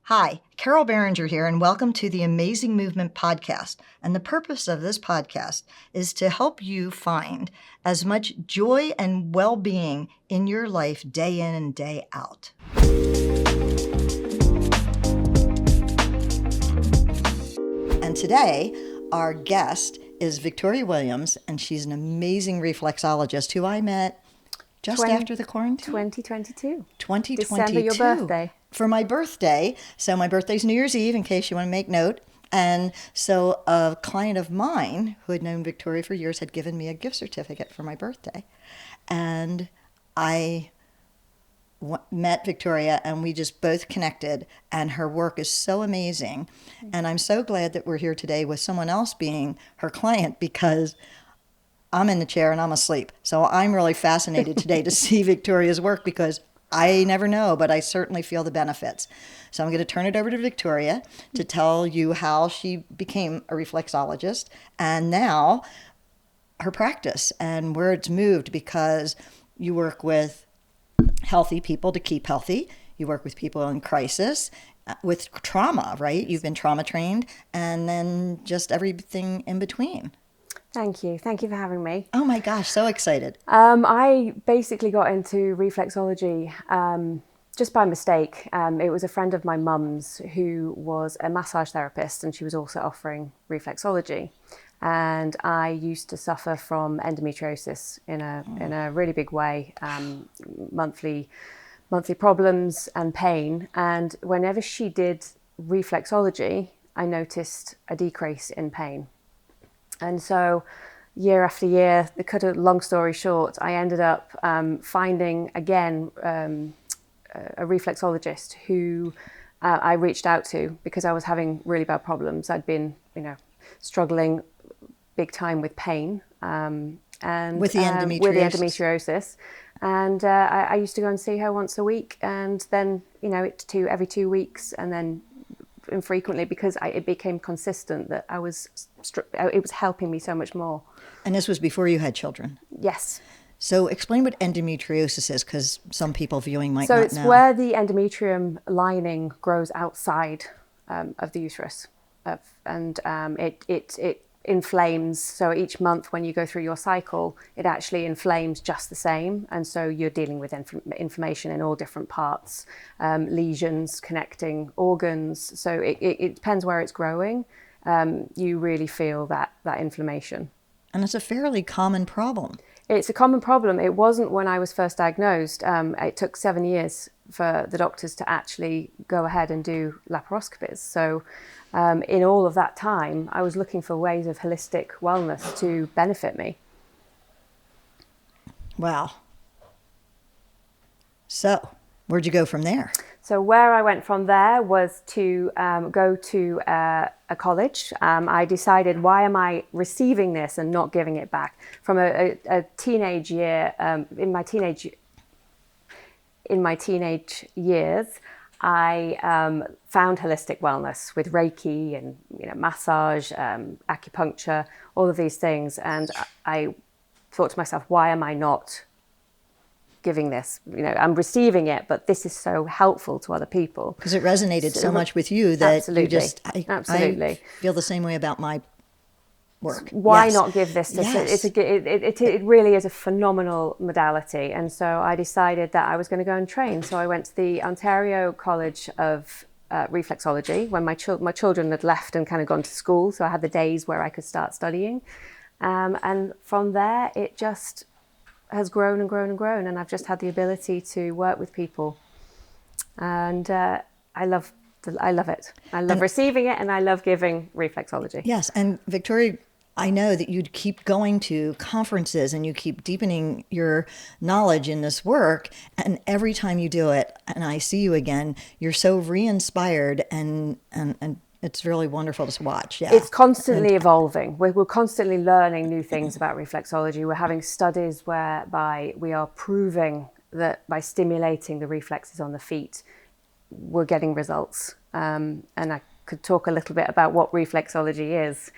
Hi, Carol Behringer here, and welcome to the Amazing Movement podcast. And the purpose of this podcast is to help you find as much joy and well-being in your life day in and day out. And today, our guest is Victoria Williams, and she's an amazing reflexologist who I met just after the quarantine. 2022. 2022. December, your birthday. For my birthday. So my birthday's New Year's Eve, in case you want to make note. And so a client of mine who had known Victoria for years had given me a gift certificate for my birthday. And I met Victoria, and we just both connected, and her work is so amazing. And I'm so glad that we're here today with someone else being her client, because I'm in the chair and I'm asleep. So I'm really fascinated today to see Victoria's work, because I never know, but I certainly feel the benefits. So I'm going to turn it over to Victoria to tell you how she became a reflexologist and now her practice and where it's moved, because you work with healthy people to keep healthy. You work with people in crisis, with trauma, right? You've been trauma trained, and then just everything in between. Thank you. Thank you for having me. Oh my gosh, so excited. I basically got into reflexology just by mistake. It was a friend of my mum's who was a massage therapist, and she was also offering reflexology. And I used to suffer from endometriosis in a really big way, monthly problems and pain. And whenever she did reflexology, I noticed a decrease in pain. And so year after year, to cut a long story short, I ended up finding again a reflexologist who I reached out to because I was having really bad problems. I'd been, struggling big time with pain and with the endometriosis. And I used to go and see her once a week, and then every 2 weeks, and then infrequently, because it became consistent that it was helping me so much more. And this was before you had children? Yes. So explain what endometriosis is, because some people viewing might not know. So it's where the endometrium lining grows outside of the uterus, and it inflames. So each month when you go through your cycle, it actually inflames just the same. And so you're dealing with inflammation in all different parts, lesions connecting organs. So it depends where it's growing. You really feel that inflammation. And it's a fairly common problem. It's a common problem. It wasn't when I was first diagnosed. It took 7 years for the doctors to actually go ahead and do laparoscopies. So in all of that time, I was looking for ways of holistic wellness to benefit me. Wow. So where'd you go from there? So where I went from there was to go to a college. I decided, why am I receiving this and not giving it back? From a teenage year, in my teenage years, I found holistic wellness with Reiki and massage, acupuncture, all of these things, and I thought to myself, why am I not giving this? I'm receiving it, but this is so helpful to other people. Because it resonated so much with you that absolutely. You just, Absolutely. I feel the same way about my work. Why Yes. not give this to Yes. it really is a phenomenal modality. And so I decided that I was going to go and train. So I went to the Ontario College of Reflexology when my children had left and kind of gone to school. So I had the days where I could start studying. And from there, it just has grown and grown and grown, and I've just had the ability to work with people, and I love it. I love receiving it, and I love giving reflexology. Yes, and Victoria, I know that you keep going to conferences and you keep deepening your knowledge in this work, and every time you do it, and I see you again, you're so re-inspired, and it's really wonderful to watch. Yeah, it's constantly evolving. We're constantly learning new things about reflexology. We're having studies whereby we are proving that by stimulating the reflexes on the feet, we're getting results. And I could talk a little bit about what reflexology is.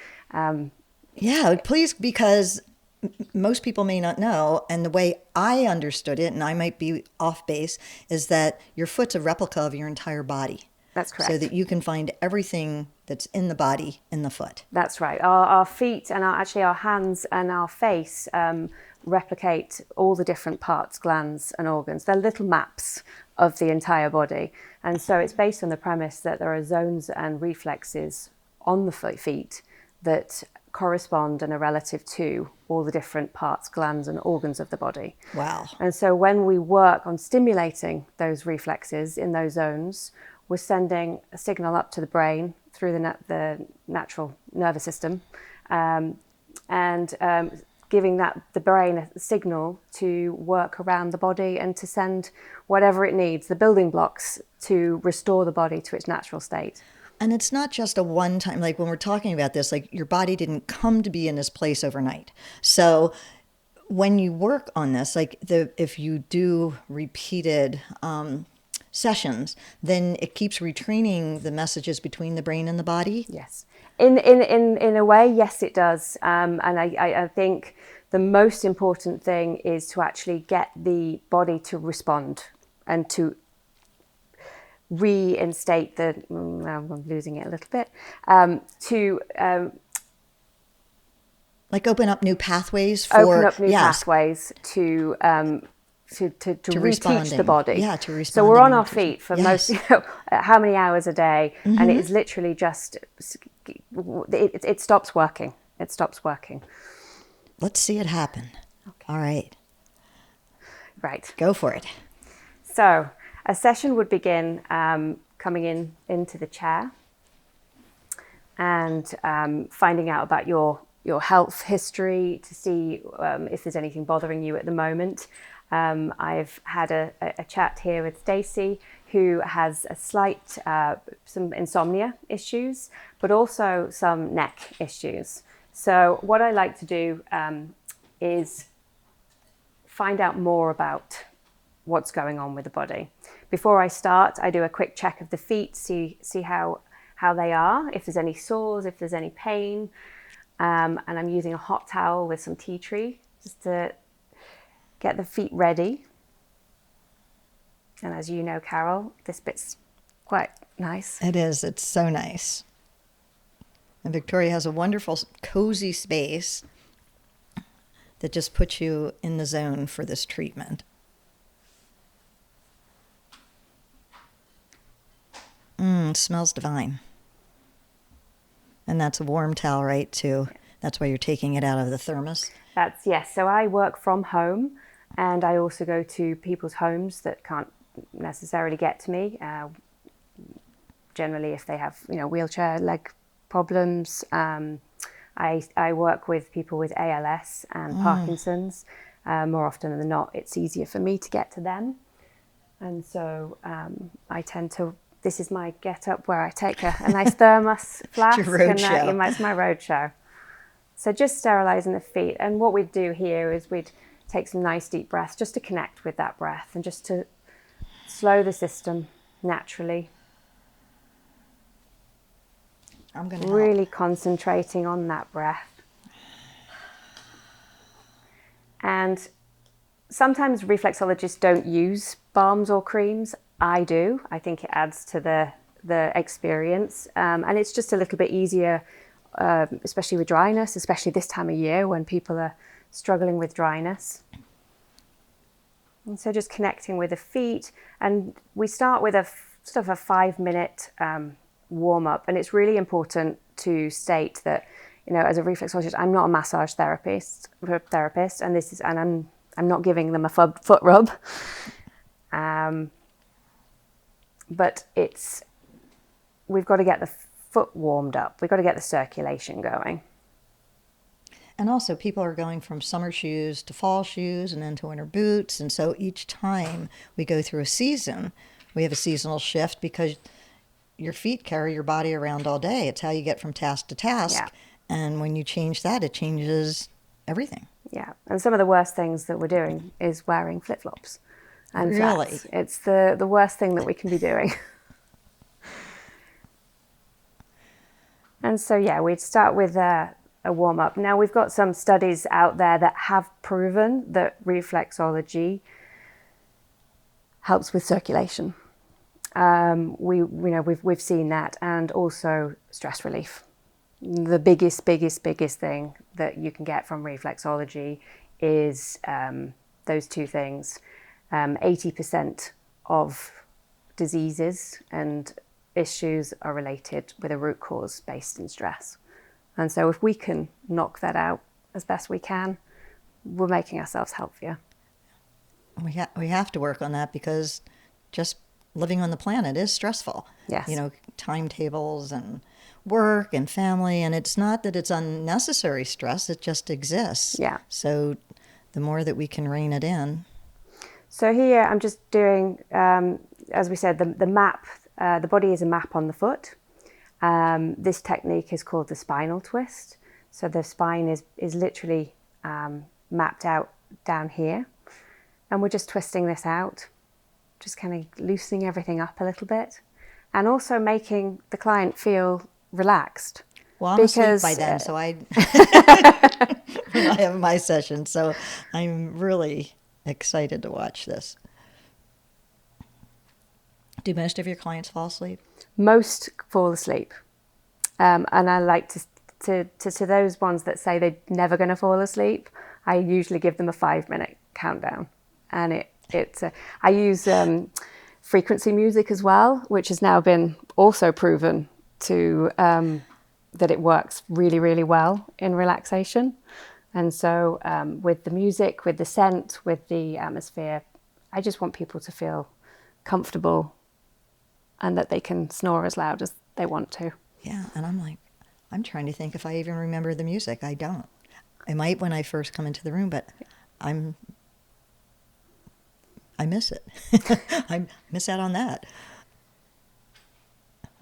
Yeah, please, because most people may not know, and the way I understood it, and I might be off base, is that your foot's a replica of your entire body. That's So correct. that you can find everything that's in the body in the foot. That's right. Our feet and our hands and our face replicate all the different parts, glands and organs. They're little maps of the entire body. And so it's based on the premise that there are zones and reflexes on the feet that correspond and are relative to all the different parts, glands and organs of the body. Wow. And so when we work on stimulating those reflexes in those zones, we're sending a signal up to the brain through the natural nervous system, giving the brain a signal to work around the body and to send whatever it needs, the building blocks to restore the body to its natural state. And it's not just a one time, like when we're talking about this, like your body didn't come to be in this place overnight. So when you work on this, like if you do repeated sessions, then it keeps retraining the messages between the brain and the body. Yes. In a way, yes, it does. And I think the most important thing is to actually get the body to respond and to reinstate I'm losing it a little bit, like open up new pathways pathways to reteach the body. Yeah, to respond. So we're on our feet for most, how many hours a day, and it is literally just, it stops working. It stops working. Let's see it happen. Okay. All right. Right. Go for it. So a session would begin coming into the chair and finding out about your health history to see if there's anything bothering you at the moment. I've had a chat here with Stacey, who has a slight some insomnia issues, but also some neck issues. So what I like to do is find out more about what's going on with the body. Before I start, I do a quick check of the feet, see how they are, if there's any sores, if there's any pain. And I'm using a hot towel with some tea tree just to get the feet ready. And as you know, Carol, this bit's quite nice. It is. It's so nice. And Victoria has a wonderful, cozy space that just puts you in the zone for this treatment. Smells divine. And that's a warm towel, right, too? That's why you're taking it out of the thermos? Yes. So I work from home, and I also go to people's homes that can't necessarily get to me. Generally, if they have, wheelchair leg problems. I work with people with ALS and Parkinson's. More often than not, it's easier for me to get to them. And so I tend to, this is my get-up where I take a nice thermos flask. It's my road show. So just sterilising the feet. And what we'd do here is we'd take some nice deep breaths just to connect with that breath and just to slow the system naturally. I'm going to really concentrating on that breath. And sometimes reflexologists don't use balms or creams. I do. I think it adds to the experience. And it's just a little bit easier, especially with dryness, especially this time of year when people are struggling with dryness. And so just connecting with the feet. And we start with a 5-minute warm up. And it's really important to state that, as a reflexologist, I'm not a massage therapist, and I'm not giving them a foot rub. But we've got to get the foot warmed up. We've got to get the circulation going. And also people are going from summer shoes to fall shoes and then to winter boots. And so each time we go through a season, we have a seasonal shift because your feet carry your body around all day. It's how you get from task to task. Yeah. And when you change that, it changes everything. Yeah. And some of the worst things that we're doing is wearing flip-flops. And really? flats. It's the worst thing that we can be doing. And so, we'd start with a warm-up. Now, we've got some studies out there that have proven that reflexology helps with circulation. we've seen that, and also stress relief. The biggest thing that you can get from reflexology is those two things. 80% of diseases and issues are related with a root cause based in stress. And so if we can knock that out as best we can, we're making ourselves healthier. We have to work on that, because just living on the planet is stressful. Yes. You know, timetables and work and family, and it's not that it's unnecessary stress, it just exists. Yeah. So the more that we can rein it in. So here I'm just doing, as we said, the map, the body is a map on the foot. This technique is called the spinal twist. So the spine is literally mapped out down here. And we're just twisting this out, just kind of loosening everything up a little bit, and also making the client feel relaxed. Well, I'm asleep by then, so when I have my session, so I'm really excited to watch this. Do most of your clients fall asleep? Most fall asleep. And I like to those ones that say they're never going to fall asleep, I usually give them a 5-minute countdown. And I use frequency music as well, which has now been also proven to that it works really, really well in relaxation. And so with the music, with the scent, with the atmosphere, I just want people to feel comfortable and that they can snore as loud as they want to. Yeah, and I'm trying to think if I even remember the music. I don't. I might when I first come into the room, but I miss it. I miss out on that.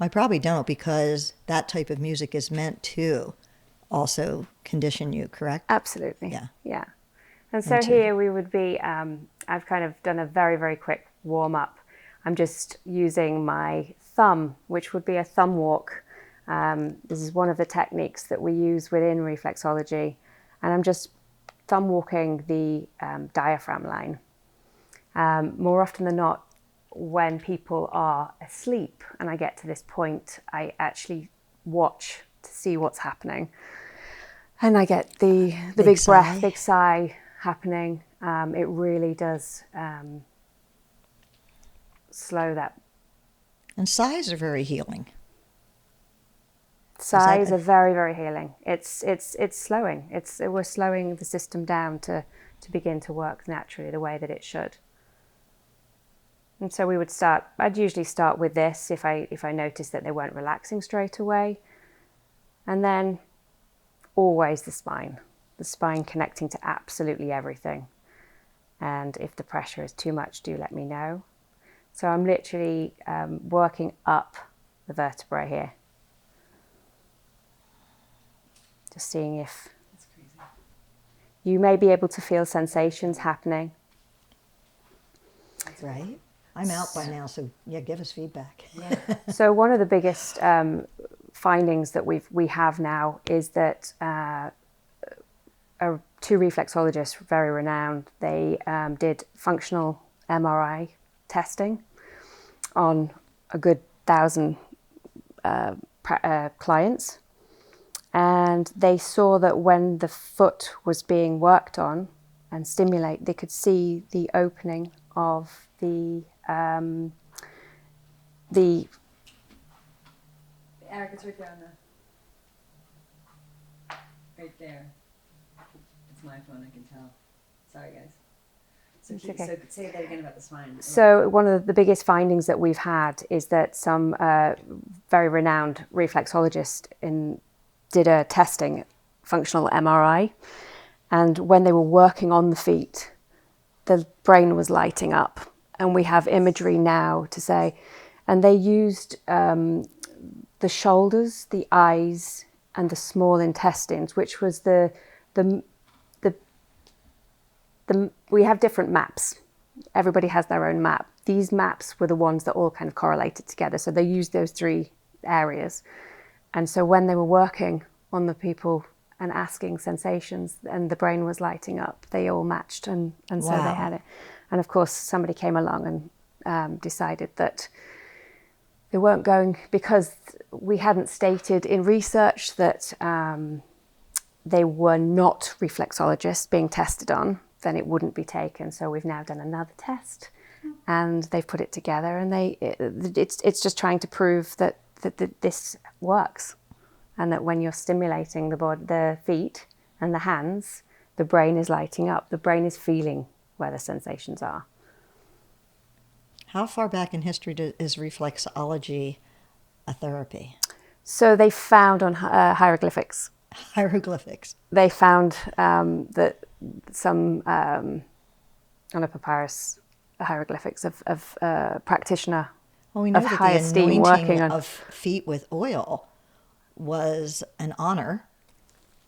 I probably don't, because that type of music is meant to also condition you, correct? Absolutely. Yeah. Yeah. And so here we would be, I've kind of done a very, very quick warm up. I'm just using my thumb, which would be a thumb walk. This is one of the techniques that we use within reflexology. And I'm just thumb walking the diaphragm line. More often than not, when people are asleep and I get to this point, I actually watch to see what's happening. And I get the big breath, big sigh happening. It really does slow that. And sighs are very healing. Sighs are very, very healing. It's slowing. We're slowing the system down to begin to work naturally the way that it should. And so I'd usually start with this if I noticed that they weren't relaxing straight away. And then always the spine connecting to absolutely everything. And if the pressure is too much, do let me know. So I'm literally working up the vertebrae here. Just seeing if you may be able to feel sensations happening. That's right. I'm out by now, so yeah, give us feedback. Yeah. So one of the biggest findings that we have now is that two reflexologists, very renowned, they did functional MRI testing on a good 1,000 clients, and they saw that when the foot was being worked on and stimulate, they could see the opening of the Eric, it's right there right there. It's my phone, I can tell. Sorry, guys. So say that again about the spine. So one of the biggest findings that we've had is that some very renowned reflexologists did a testing, functional MRI, and when they were working on the feet, the brain was lighting up. And we have imagery now to say, and they used the shoulders, the eyes, and the small intestines, which was we have different maps. Everybody has their own map. These maps were the ones that all kind of correlated together. So they used those 3 areas. And so when they were working on the people and asking sensations and the brain was lighting up, they all matched, and so they had it. And of course, somebody came along and decided that they weren't going, because we hadn't stated in research that they were not reflexologists being tested on, then it wouldn't be taken. So we've now done another test, and they've put it together, and it's just trying to prove that this works, and that when you're stimulating the feet and the hands, the brain is lighting up. The brain is feeling where the sensations are. How far back in history is reflexology a therapy? So they found on hieroglyphics. Hieroglyphics. They found that some on a papyrus hieroglyphics of practitioner Well, we know of that high the esteem working anointing on. of feet with oil was an honor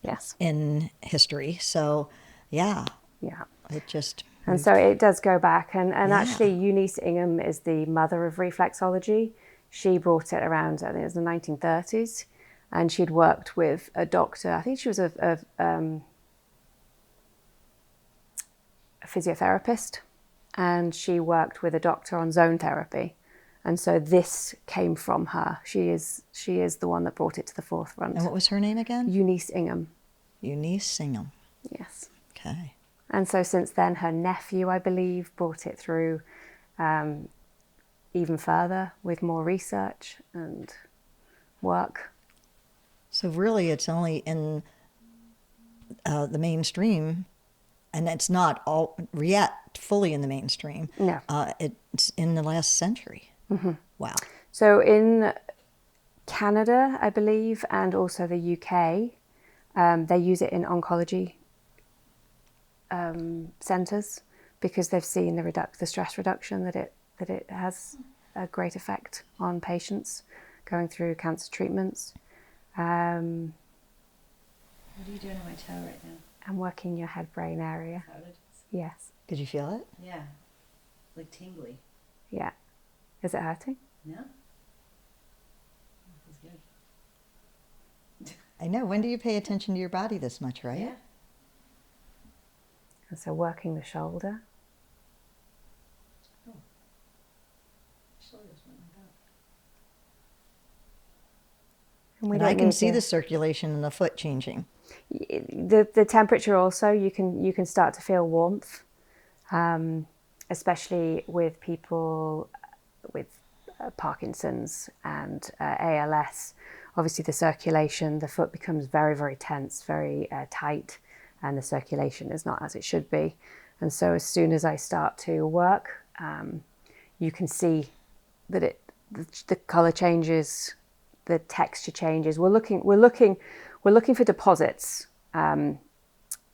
Yes. in history. So, yeah, Yeah. it just And moved. so it does go back. And Yeah. actually, Eunice Ingham is the mother of reflexology. She brought it around, I think it was the 1930s. And she'd worked with a doctor. I think she was a physiotherapist. And she worked with a doctor on zone therapy. And so this came from her. She is the one that brought it to the forefront. And what was her name again? Eunice Ingham. Eunice Ingham. Yes. Okay. And so since then, her nephew, I believe, brought it through even further with more research and work. So really, it's only in the mainstream, and it's not all yet fully in the mainstream. No. It's in the last century. Mm-hmm. Wow. So in Canada, I believe, and also the UK, they use it in oncology centres because they've seen the stress reduction that it has a great effect on patients going through cancer treatments. What are you doing on my toe right now? I'm working your head brain area. Is that what it is? Yes. Did you feel it? Yeah. Like tingly. Yeah. Is it hurting? No? Feels good. I know. When do you pay attention to your body this much, right? Yeah. And so working the shoulder. Oh. Shoulders went like that. And, And I can see the circulation in the foot changing. The temperature also, you can start to feel warmth, especially with people with Parkinson's and ALS. Obviously the circulation, the foot becomes very, very tense, very tight, and the circulation is not as it should be. And so as soon as I start to work, you can see that the colour changes, the texture changes. We're looking for deposits in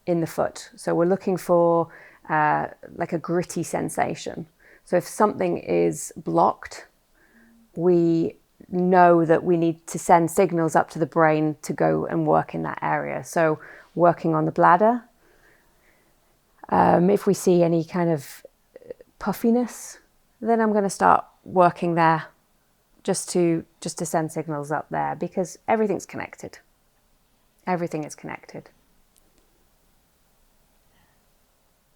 the foot. So we're looking for like a gritty sensation. So if something is blocked, we know that we need to send signals up to the brain to go and work in that area. So working on the bladder. If we see any kind of puffiness, then I'm going to start working there just to send signals up there, because everything's connected. Everything is connected.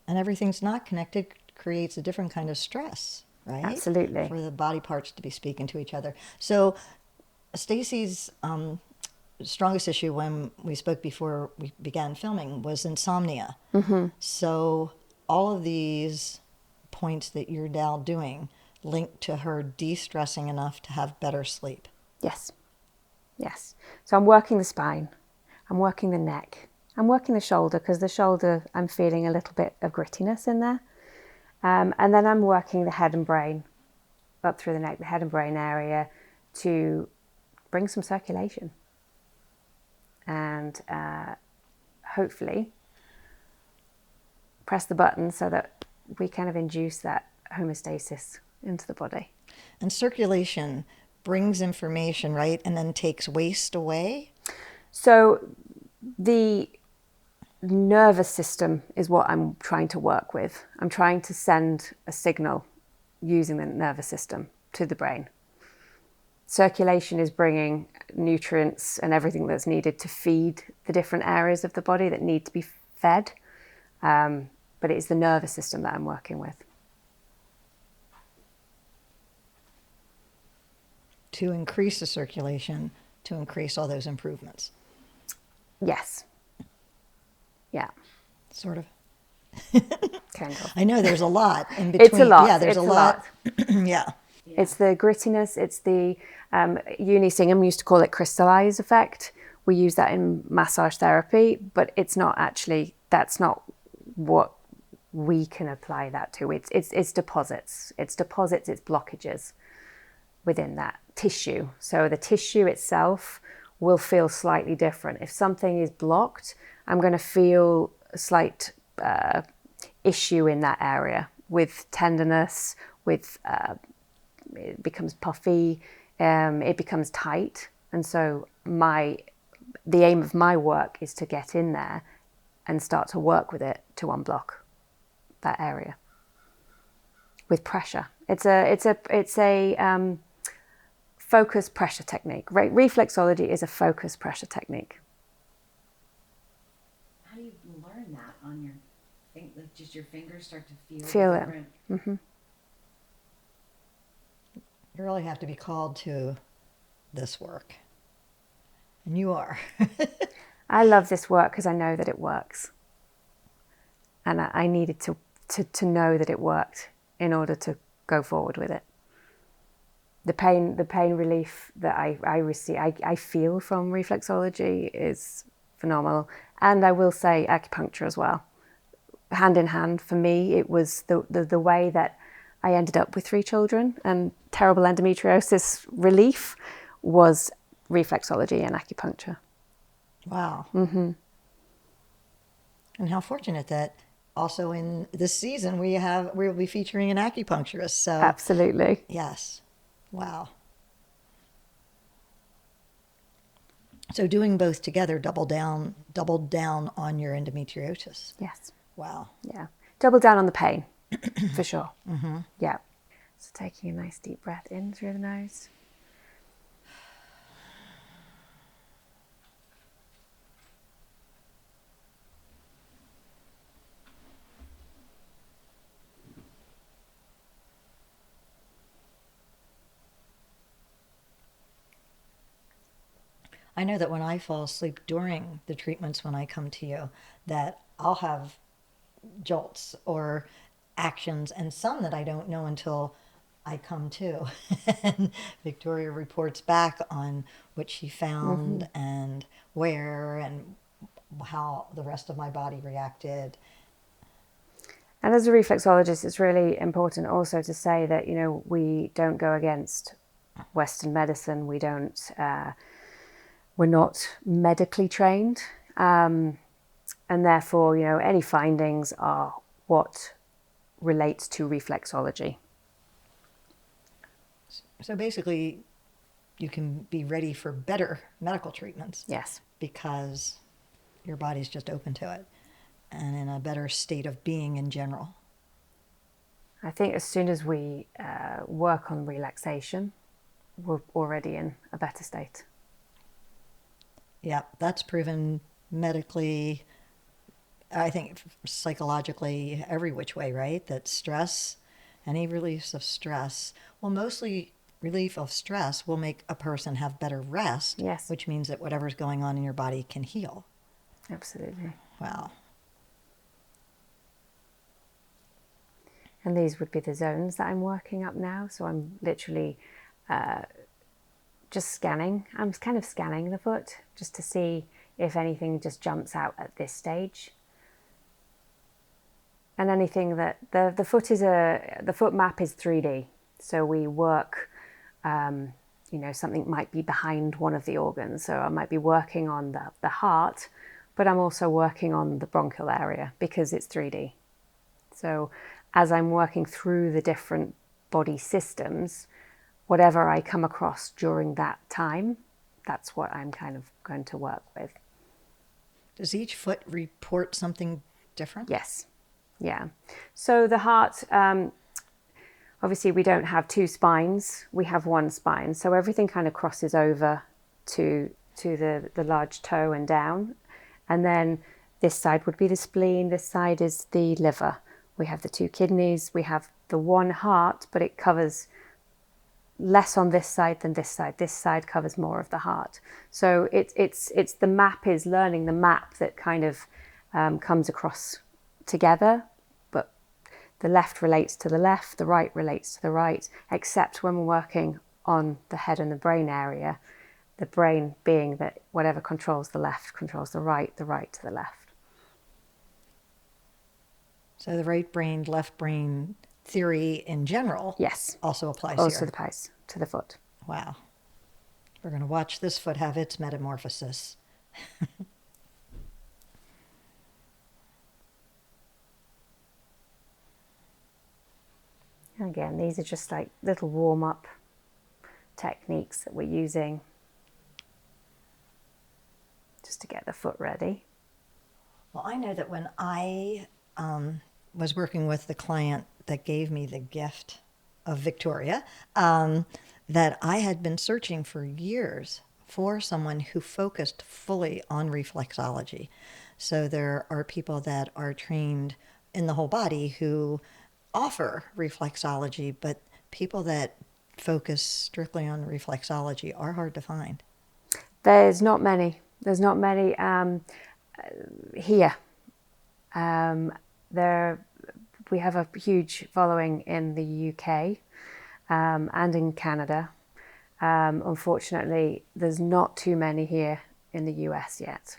And everything's not connected creates a different kind of stress, right? Absolutely. For the body parts to be speaking to each other. So Stacy's strongest issue when we spoke before we began filming was insomnia. Mm-hmm. So all of these points that you're now doing link to her de-stressing enough to have better sleep. Yes. Yes. So I'm working the spine. I'm working the neck. I'm working the shoulder, because the shoulder, I'm feeling a little bit of grittiness in there. And then I'm working the head and brain, up through the neck, the head and brain area, to bring some circulation. And hopefully press the button so that we kind of induce that homeostasis into the body. And circulation brings information, right? And then takes waste away? So the nervous system is what I'm trying to work with. I'm trying to send a signal using the nervous system to the brain. Circulation is bringing nutrients and everything that's needed to feed the different areas of the body that need to be fed. But it's the nervous system that I'm working with. to increase the circulation, to increase all those improvements. Yes. Yeah. Sort of. Kind of. I know there's a lot in between. It's a lot. Yeah, there's it's a lot. Yeah. It's the grittiness. It's the Eunice Ingham used to call it crystallize effect. We use that in massage therapy, but it's not actually. That's not what we can apply that to. It's deposits. It's deposits. It's blockages within that tissue. So the tissue itself will feel slightly different. If something is blocked, I'm going to feel a slight issue in that area with tenderness, with it becomes puffy, it becomes tight. And so the aim of my work is to get in there and start to work with it to unblock that area with pressure. It's a focus pressure technique. Reflexology is a focus pressure technique. How do you learn that on your thing? Like, just your fingers start to Feel it. different? Mm-hmm. You really have to be called to this work. And you are. I love this work because I know that it works. And I needed to know that it worked in order to go forward with it. The pain relief that I receive, I feel from reflexology is phenomenal. And I will say acupuncture as well. Hand in hand, for me, it was the way that I ended up with 3 children and terrible endometriosis relief was reflexology and acupuncture. Wow. Mm-hmm. And how fortunate that also in this season we'll be featuring an acupuncturist. So Absolutely. yes. Wow. So doing both together doubled down on your endometriosis. Yes. Wow. Yeah. Double down on the pain, for sure. Mm-hmm. Yeah. So taking a nice deep breath in through the nose. I know that when I fall asleep during the treatments when I come to you, that I'll have jolts or actions, and some that I don't know until I come to. And Victoria reports back on what she found and where and how the rest of my body reacted. And as a reflexologist, it's really important also to say that, we don't go against Western medicine. We don't, we're not medically trained. And therefore, any findings are what relates to reflexology. So basically, you can be ready for better medical treatments. Yes. Because your body's just open to it and in a better state of being in general. I think as soon as we work on relaxation, we're already in a better state. Yeah, that's proven medically, I think psychologically, every which way, right? That stress, any release of stress, well, mostly relief of stress will make a person have better rest. Yes. Which means that whatever's going on in your body can heal. Absolutely. Wow. And these would be the zones that I'm working up now. So I'm literally just scanning. I'm kind of scanning the foot just to see if anything just jumps out at this stage. And anything that the foot map is 3D. So we work, something might be behind one of the organs. So I might be working on the heart, but I'm also working on the bronchial area because it's 3D. So as I'm working through the different body systems, whatever I come across during that time, that's what I'm kind of going to work with. Does each foot report something different? Yes. Yeah. So the heart, obviously we don't have 2 spines, we have 1 spine. So everything kind of crosses over to the large toe and down. And then this side would be the spleen, this side is the liver. We have the 2 kidneys, we have the 1 heart, but it covers less on this side than this side. This side covers more of the heart. So it's the map is learning the map that kind of comes across together, but the left relates to the left, the right relates to the right, except when we're working on the head and the brain area, the brain being that whatever controls the left controls the right to the left. So the right brain, left brain theory in general, yes, also applies also here. applies to the foot. Wow. We're going to watch this foot have its metamorphosis. And again, these are just like little warm-up techniques that we're using just to get the foot ready. Well, I know that when I was working with the client that gave me the gift of Victoria, that I had been searching for years for someone who focused fully on reflexology. So there are people that are trained in the whole body who offer reflexology, but people that focus strictly on reflexology are hard to find. There's not many. Here. We have a huge following in the UK and in Canada. Unfortunately, there's not too many here in the US yet,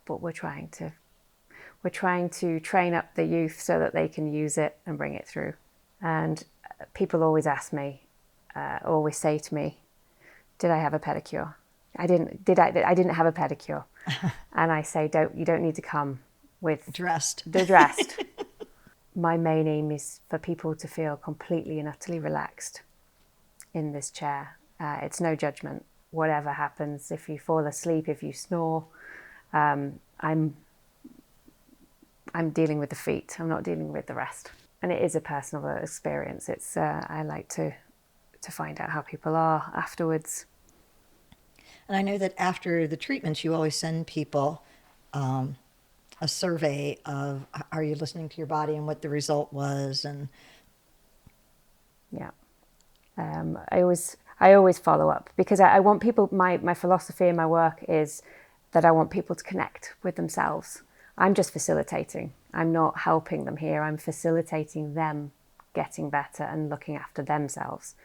but we're trying to train up the youth so that they can use it and bring it through. And people always ask me, always say to me, "Did I have a pedicure?" I didn't have a pedicure. And I say, you don't need to come with Dressed. They're dressed. My main aim is for people to feel completely and utterly relaxed in this chair. It's no judgment. Whatever happens, if you fall asleep, if you snore, I'm dealing with the feet. I'm not dealing with the rest. And it is a personal experience. It's I like to find out how people are afterwards. And I know that after the treatments, you always send people a survey of, are you listening to your body and what the result was? And yeah, I always follow up because I want people. My philosophy in my work is that I want people to connect with themselves. I'm just facilitating. I'm not helping them here. I'm facilitating them getting better and looking after themselves.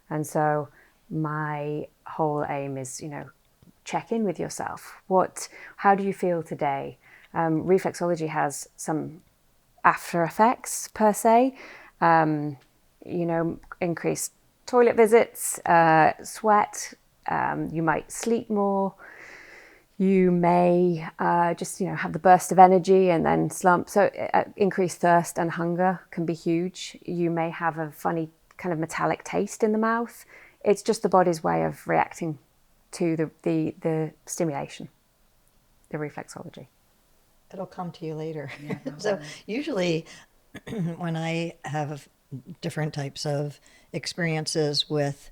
And so my whole aim is, check in with yourself. How do you feel today? Reflexology has some after effects per se, increased toilet visits, sweat, you might sleep more, you may just have the burst of energy and then slump. So increased thirst and hunger can be huge. You may have a funny kind of metallic taste in the mouth. It's just the body's way of reacting to the stimulation, the reflexology. it'll come to you later. Yeah, So usually when I have different types of experiences with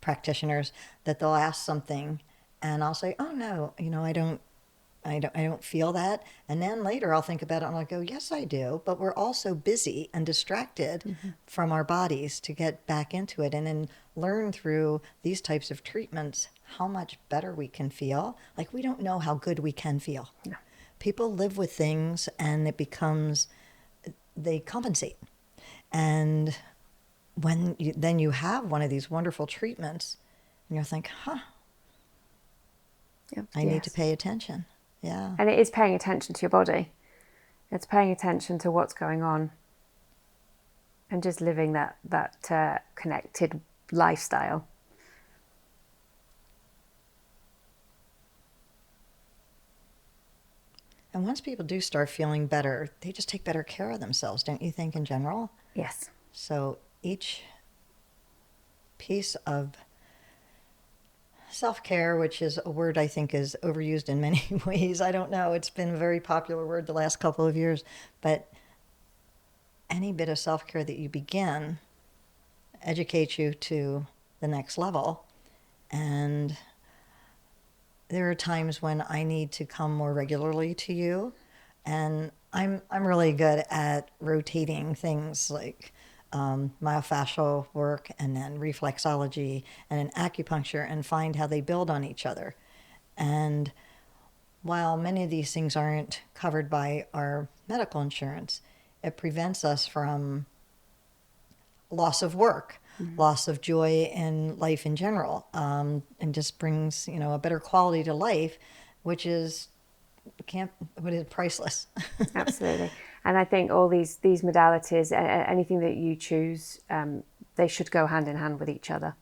practitioners, that they'll ask something and I'll say, oh no, I don't feel that. And then later I'll think about it and I'll go, yes, I do. But we're all so busy and distracted from our bodies to get back into it and then learn through these types of treatments how much better we can feel. Like, we don't know how good we can feel. No. People live with things and they compensate. And when then you have one of these wonderful treatments and you'll think, I need to pay attention. Yeah. And it is paying attention to your body. It's paying attention to what's going on and just living that connected lifestyle. And once people do start feeling better, they just take better care of themselves, don't you think, in general? Yes. So each piece of self-care, which is a word I think is overused in many ways. I don't know. It's been a very popular word the last couple of years. But any bit of self-care that you begin educates you to the next level. And there are times when I need to come more regularly to you. And I'm really good at rotating things like myofascial work and then reflexology and then acupuncture and find how they build on each other. And while many of these things aren't covered by our medical insurance, it prevents us from loss of work, loss of joy in life in general, and just brings, a better quality to life, which is priceless. Absolutely. And I think all these modalities, anything that you choose, they should go hand in hand with each other.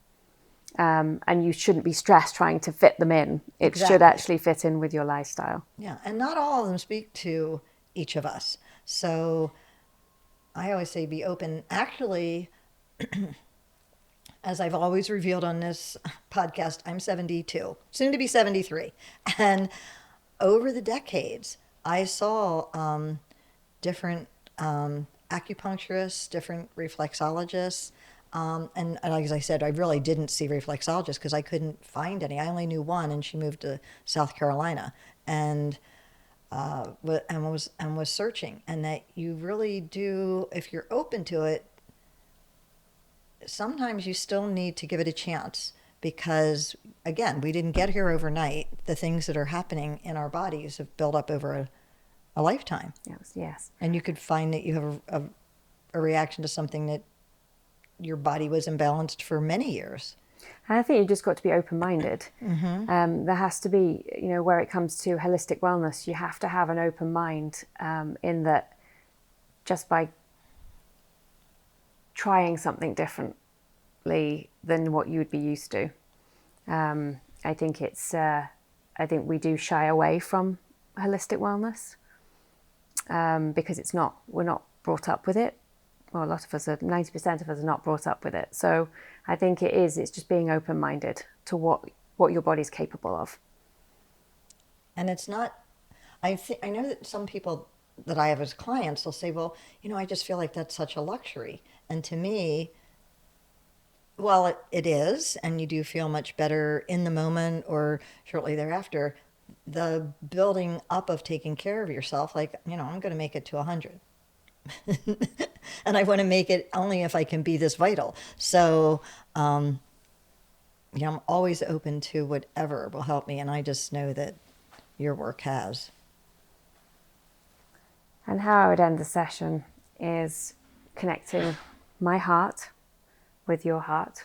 And you shouldn't be stressed trying to fit them in. It Exactly. should actually fit in with your lifestyle. Yeah, and not all of them speak to each of us. So I always say be open. Actually, as I've always revealed on this podcast, I'm 72, soon to be 73. And over the decades, I saw different acupuncturists, different reflexologists. And like I said, I really didn't see reflexologists because I couldn't find any. I only knew one, and she moved to South Carolina, and was searching. And that you really do, if you're open to it, sometimes you still need to give it a chance because, again, we didn't get here overnight. The things that are happening in our bodies have built up over a lifetime. Yes. And you could find that you have a reaction to something that your body was imbalanced for many years. And I think you've just got to be open-minded. There has to be, where it comes to holistic wellness, you have to have an open mind in that just by trying something differently than what you would be used to. I think we do shy away from holistic wellness because we're not brought up with it. Well, a lot of us 90% of us are not brought up with it. So I think it's just being open-minded to what your body's capable of. And it's not, I know that some people that I have as clients, they'll say, well, I just feel like that's such a luxury. And to me, well, it is, and you do feel much better in the moment or shortly thereafter. The building up of taking care of yourself, like, I'm going to make it to 100. And I want to make it only if I can be this vital. So, I'm always open to whatever will help me. And I just know that your work has. And how I would end the session is connecting my heart with your heart.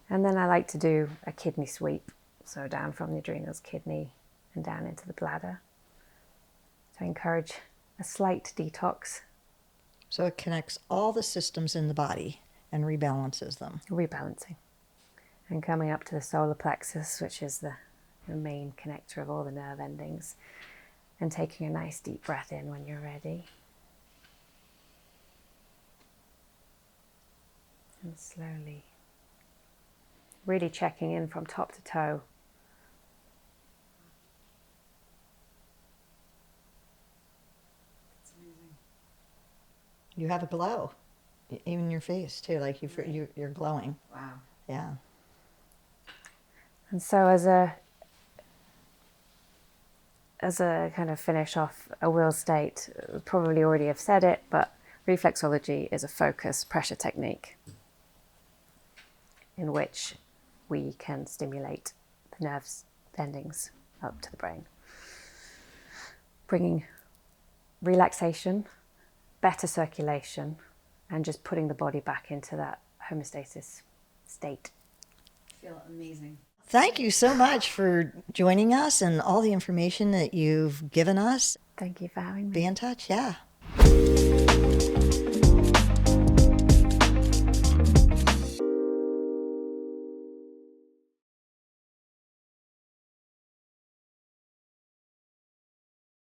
And then I like to do a kidney sweep. So down from the adrenals, kidney, and down into the bladder. So I encourage a slight detox. So it connects all the systems in the body and rebalances them. Rebalancing. And coming up to the solar plexus, which is the main connector of all the nerve endings. And taking a nice deep breath in when you're ready. And slowly, really checking in from top to toe. You have a glow, even your face too. Like you're glowing. Wow. Yeah. And so as a kind of finish off, a will state, probably already have said it, but reflexology is a focus pressure technique in which we can stimulate the nerves endings up to the brain, bringing relaxation, better circulation, and just putting the body back into that homeostasis state. I feel amazing. Thank you so much for joining us and all the information that you've given us. Thank you for having me. Be in touch, yeah.